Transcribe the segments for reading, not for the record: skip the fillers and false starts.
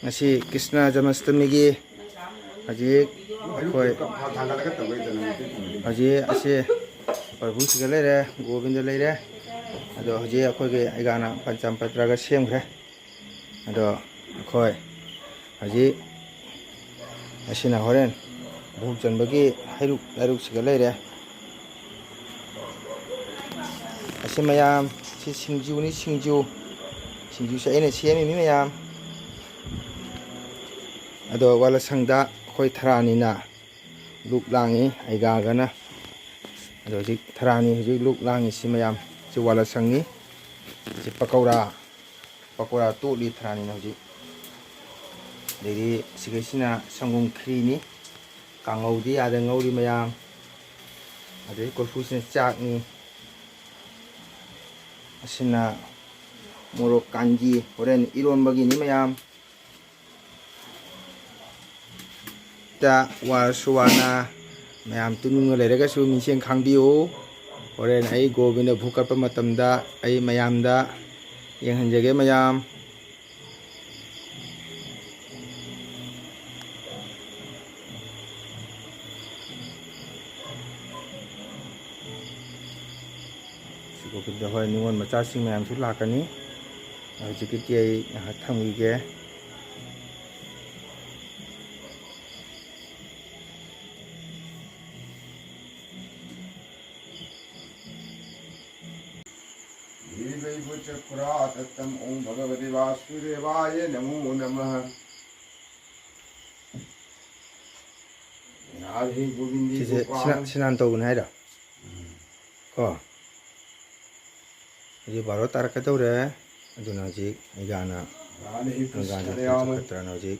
ngasi Krishna Janmashtami haji koi haji ase Prabhu siga leire Govinda leire ado haji akoi ge igana Panchampatra ga semkhre ado akoi haji asina horen bhuk janbagi hairuk siga leire ase mayam si singju ni singju sa ene semi mi mayam ado wala sangda khoi tharani na luk langi aiga gana ado ji tharani ji luk langi si mayam si wala sangi si pakora tu li tharani na ji deri sigesina sangum khri ni kangau di ada ngauri mayam ado kolfu sin chak ni asina morok kanji horen iron bagi ni mayam ta warsuwana mayam tunung leiraga su miseng khangbiu horen ai Govinda bhukapa matamda ai mayamda yenghanjage mayam Govinda hoi ningon macha sing mayam su lakani jikiti ai thamgige Ttam Om Bhagavate Vasudevaya Namo Namah. Radhe Govindi Gopal. Sinan tau gun haida. Ko. Ji baro tarka tau re. Aduna ji igana. Radhe Krishna Putrana ji.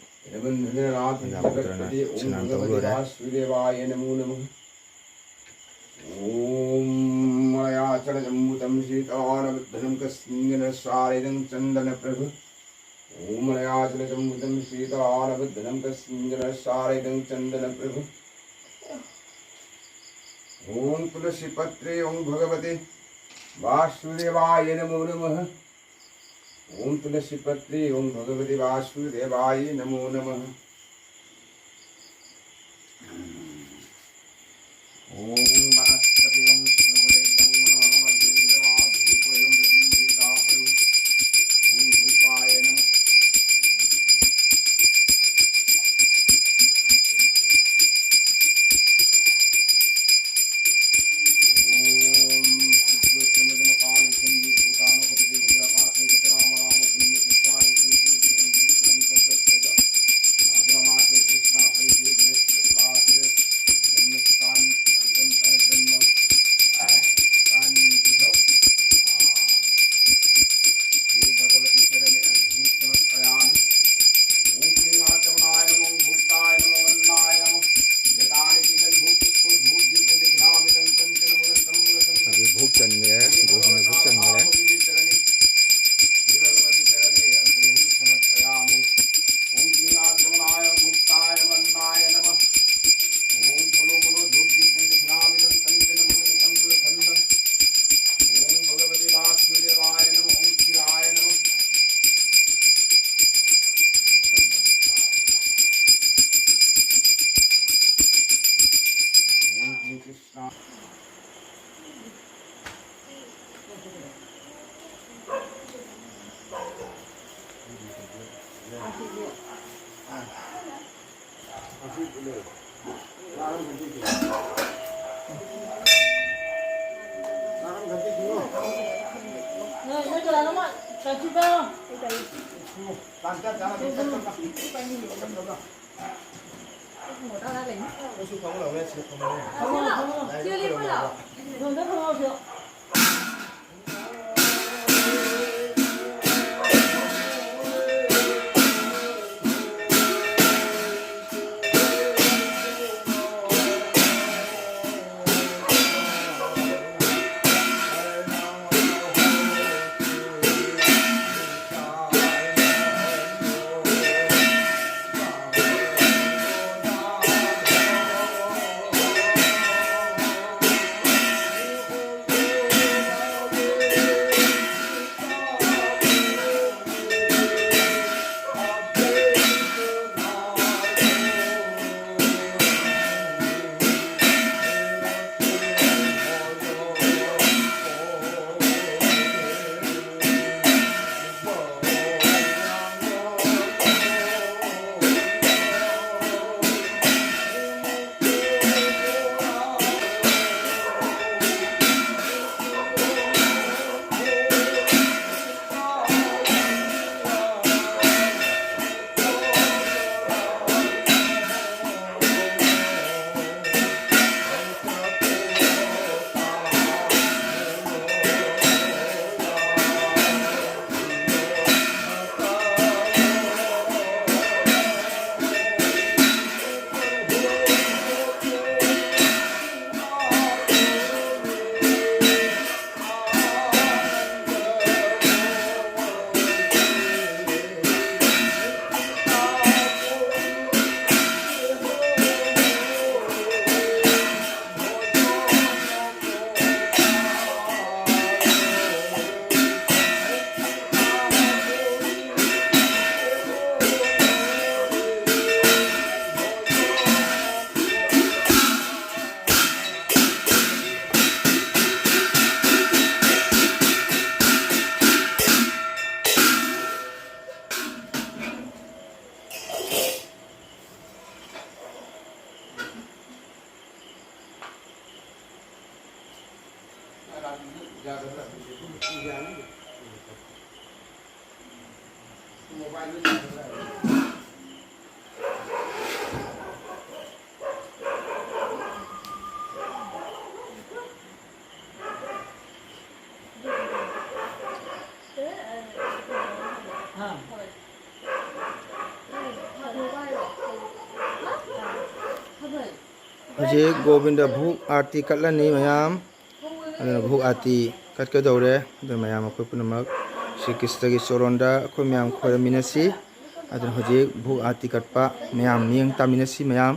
Sinan tau re. Vasudevaya Namo Namah. Om Mayachana Jammutam Sitana Buddhanam Kasningana Saridam Chandana Prabhu. Om Mayachana Jammutam Sitana Buddhanam Kasningana Saridam Chandana Prabhu. Om Tulasi Patre Om Bhagavate Vasudevaya Namo Namah. Om Tulasi Patre Om Bhagavate Vasudevaya Namo Namah. Om Banaspati Om Shuddham Manama Jindra Dhupa Om Radhita Prabhu. Om Dhupaya Namah. Om Suddhottamajama Kali Sandhi Bhutano Kapati Bhudrakati Katrama Rama Punya Krishaya Sanskrit Om Krishna Sanskrit Madhramati Krishna Paisi Krishna Vاسر Jannastan Bhuk chan re Govinda bhuk chan re chưa đi bao giờ rồi nó không được हाँ Hojik Govinda Bhuk Arti Katlani mayam aduna Bhuk Arti katkadore aduna mayam akoi punamak Sri Krishna gi soronda akoi mayam khoiraminasi aduna hojik Bhuk Arti katpa mayam miyeng taminasi mayam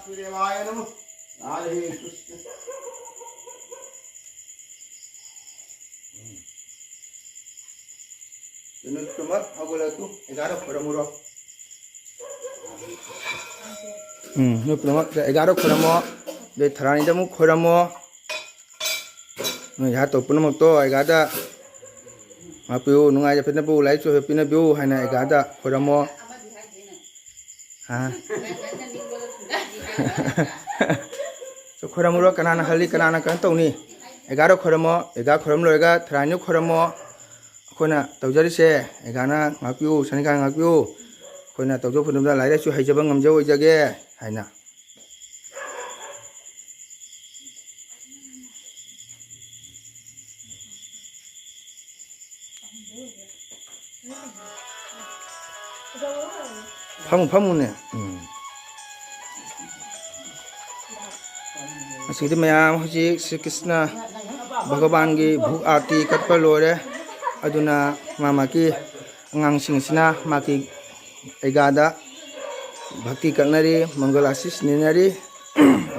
वासुदेवाय नमः Radhe Krishna Tumak agula tu 11 khoramo. Nu tumak 11 khoramo. De tharani da mu khoramo. Nu ya to punamak to egada mapiu nungai ja pina bu lai chu pina bu haina egada khoramo. Ha. So khoramo ro kanana hali kanana kan to ni 11 khoramo 11 khoram loiga tharani khoramo. Khona tawjarise egana ngakpiu sanika ngakpiu khona tawjo phunumda laira chu haijaba ngamjau ojage haina famu ne asidi mayam hoji Sri Krishna Bhagavan gi bhuk aarti katpa lore aduna mamaki ngang singsina maki egada bhakti kanari mangalasis ninari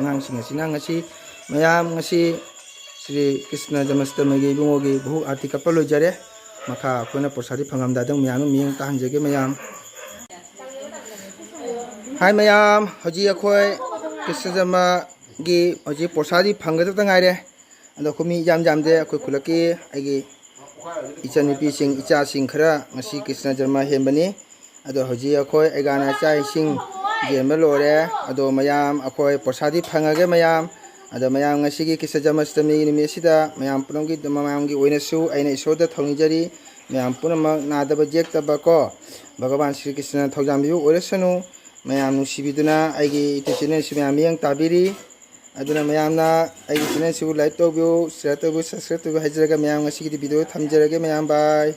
ngang singsina ngasi mayam ngasi Sri Krishna Jamashtami gi bungogi bhu arti kapalo jare maka kona posari phangam dadang mayam miyang tahan jage mayam hai mayam hoji akhoi Krishna Jama gi hoji posari phangada tangaire ando khumi jam de akhoi khulaki agi Ichanipi sing icha sing khara ngasi Krishna Jarma hembani ado hoji akhoi egana chai sing gemba lore ado mayam akhoi prosadi phangage mayam ado mayam ngasi gi Krishna Jamashtami nimi sida mayam punongi mayam gi oinasu aina isoda thongjari mayam punama nadaba jektaba ko Bhagavan Sri Krishna thojambiu oresanu mayam nusibiduna aigi itechene mayam yang tabiri aduna mayamna aigi channel sibu like to view share to view subscribe to view hajraga mayam ngasi gi video thamjaraga mayam bye